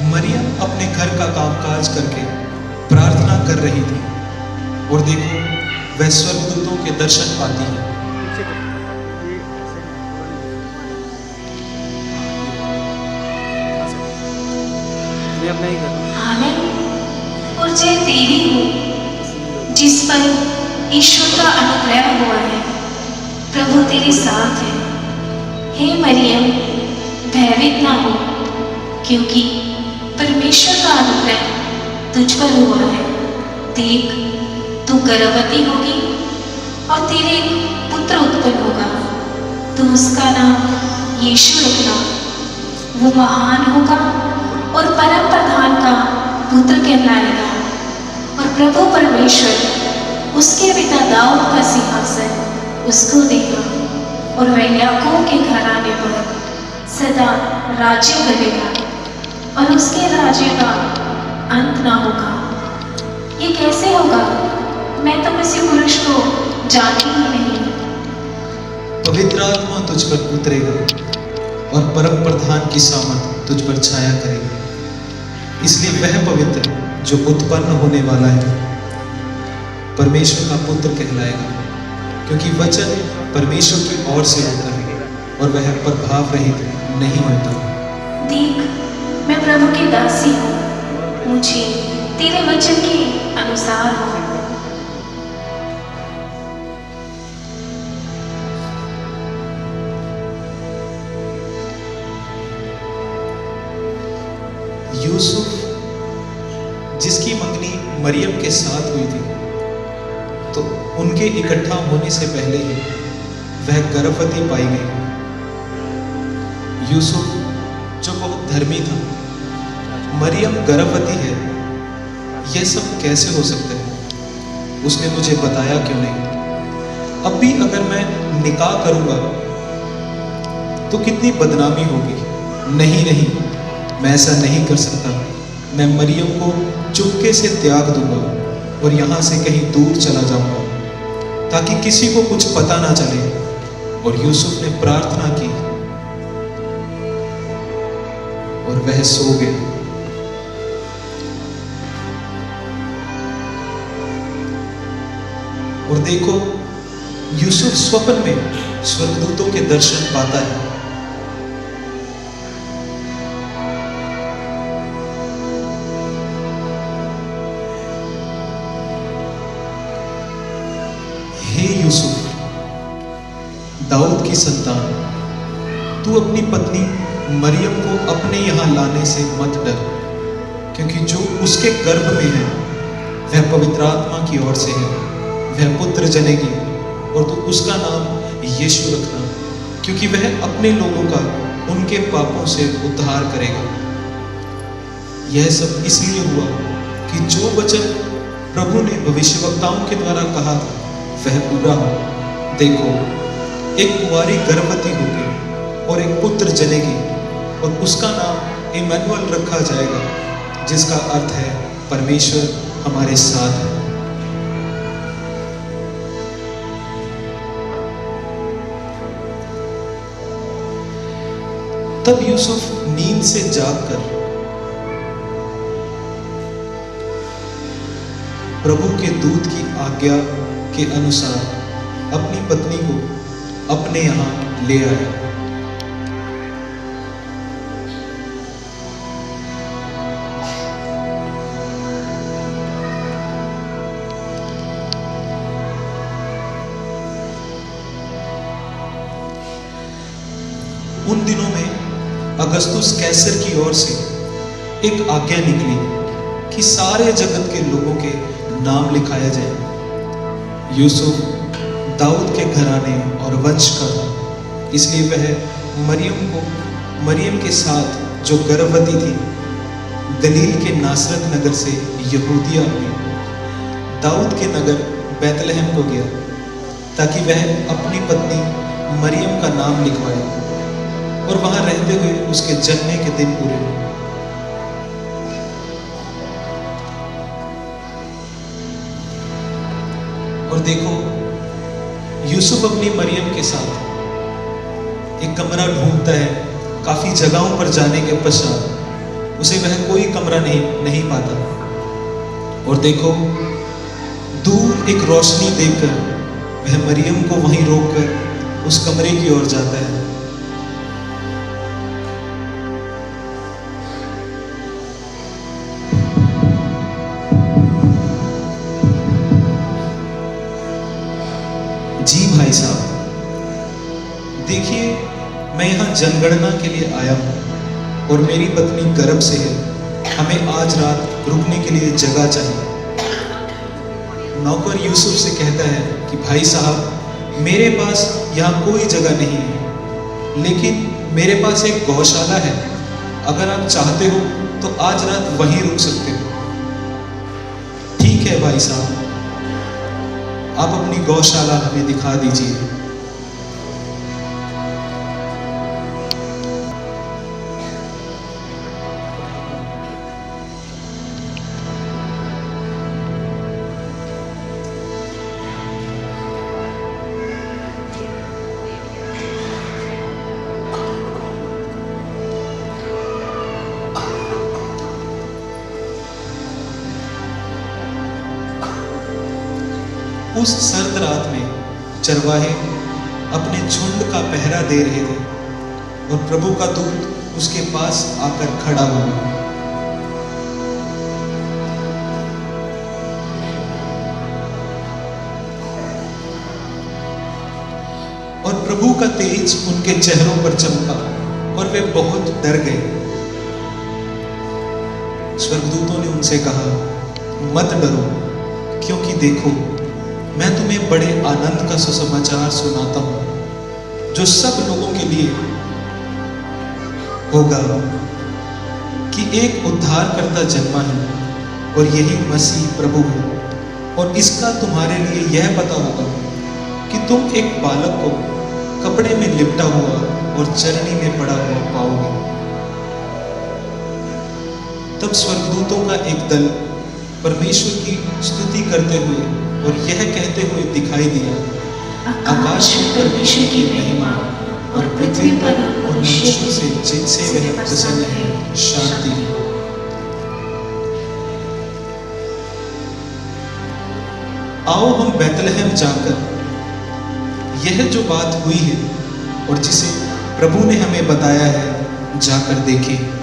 मरियम अपने घर का कामकाज करके प्रार्थना कर रही थी और देखो वह स्वर्गदूतों के दर्शन पाती है। आनंद और जय तेरी हो जिस पर ईश्वर का अनुग्रह हुआ है, प्रभु तेरे साथ है। हे मरियम, भयभीत ना हो, क्योंकि परमेश्वर का अनुग्रह तुझ पर हुआ है। देख, तू गर्भवती होगी और तेरे एक पुत्र उत्पन्न होगा। तू उसका नाम यीशु रखना। वो महान होगा और परम प्रधान का पुत्र कहलाएगा, और प्रभु परमेश्वर उसके पिता दाऊद का सिंहासन उसको देगा, और वह याकूब के घराने पर सदा राज्य करेगा, और उसके राज्य का अंत ना होगा। ये कैसे होगा? मैं तो किसी पुरुष को जानती ही नहीं। पवित्र आत्मा तुझ पर उतरेगा और परम प्रधान की सामर्थ तुझ पर छाया करेगी। इसलिए वह पवित्र जो उत्पन्न होने वाला है परमेश्वर का पुत्र कहलाएगा, क्योंकि वचन परमेश्वर की ओर से होता है और वह प्रभाव रहित नहीं होता। देख, मैं प्रभु की दासी हूँ, मुझे तेरे वचन के अनुसार हो। यूसुफ जिसकी मंगनी मरियम के साथ हुई थी, तो उनके इकट्ठा होने से पहले ही वह गर्भवती पाई गई। यूसुफ जो बहुत धर्मी था, मरियम गर्भवती है, यह सब कैसे हो सकता है? उसने मुझे बताया क्यों नहीं? अब भी अगर मैं निकाह करूंगा तो कितनी बदनामी होगी। नहीं नहीं, मैं ऐसा नहीं कर सकता। मैं मरियम को चुपके से त्याग दूंगा और यहाँ से कहीं दूर चला जाऊंगा, ताकि किसी को कुछ पता ना चले। और यूसुफ ने प्रार्थना की और वह सो गया। और देखो, यूसुफ स्वप्न में स्वर्गदूतों के दर्शन पाता है। हे यूसुफ, दाऊद की संतान, तू अपनी पत्नी मरियम को अपने यहाँ लाने से मत डर, क्योंकि जो उसके गर्भ में है वह पवित्र आत्मा की ओर से है। वह पुत्र जनेगी और तू उसका नाम यीशु रखना, क्योंकि वह अपने लोगों का उनके पापों से उद्धार करेगा। यह सब इसलिए हुआ कि जो वचन प्रभु ने भविष्यवक्ताओं के द्वारा कहा था वह पूरा हो। देखो, एक कुंवारी गर्भवती होगी और एक पुत्र जनेगी, और उसका नाम इमैनुअल रखा जाएगा, जिसका अर्थ है परमेश्वर हमारे साथ है। तब यूसुफ नींद से जागकर प्रभु के दूत की आज्ञा के अनुसार अपनी पत्नी को अपने यहाँ ले आया। उन दिनों में अगस्तुस कैसर की ओर से एक आज्ञा निकली कि सारे जगत के लोगों के नाम लिखाया जाए। यूसुफ दाऊद के घराने और वंश का था, इसलिए वह मरियम के साथ जो गर्भवती थी, गलील के नासरत नगर से यहूदिया में दाऊद के नगर बैतलहम को गया, ताकि वह अपनी पत्नी मरियम का नाम लिखवाए और वहां रहते हुए उसके जन्मे के दिन पूरे हुए। और देखो, यूसुफ अपनी मरियम के साथ एक कमरा ढूंढता है। काफी जगहों पर जाने के पश्चात उसे वह कोई कमरा नहीं पाता। और देखो, दूर एक रोशनी देखकर वह मरियम को वहीं रोककर उस कमरे की ओर जाता है। जी भाई साहब, देखिए, मैं यहाँ जनगणना के लिए आया हूँ और मेरी पत्नी गर्भ से है। हमें आज रात रुकने के लिए जगह चाहिए। नौकर यूसुफ से कहता है कि भाई साहब, मेरे पास यहाँ कोई जगह नहीं है, लेकिन मेरे पास एक गौशाला है। अगर आप चाहते हो तो आज रात वहीं रुक सकते हो। ठीक है भाई साहब, आप अपनी गौशाला हमें दिखा दीजिए। उस सर्द रात में चरवाहे अपने झुंड का पहरा दे रहे थे और प्रभु का दूत उसके पास आकर खड़ा हुआ। और प्रभु का तेज उनके चेहरों पर चमका और वे बहुत डर गए। स्वर्गदूतों ने उनसे कहा, मत डरो, क्योंकि देखो, मैं तुम्हें बड़े आनंद का सुसमाचार सुनाता हूं, जो सब लोगों के लिए होगा, कि एक उद्धारकर्ता जन्मा है और यही मसीह प्रभु है। और इसका तुम्हारे लिए यह पता होगा कि तुम एक बालक को कपड़े में लिपटा हुआ और चरनी में पड़ा हुआ पाओगे। तब स्वर्गदूतों का एक दल परमेश्वर की स्तुति करते हुए और यह कहते हुए दिखाई दिया, आकाश में परमेश्वर की महिमा और पृथ्वी पर मनुष्यों से जिनसे वह प्रसन्न है शांति। आओ हम बैतलहम जाकर यह जो बात हुई है और जिसे प्रभु ने हमें बताया है, जाकर देखें।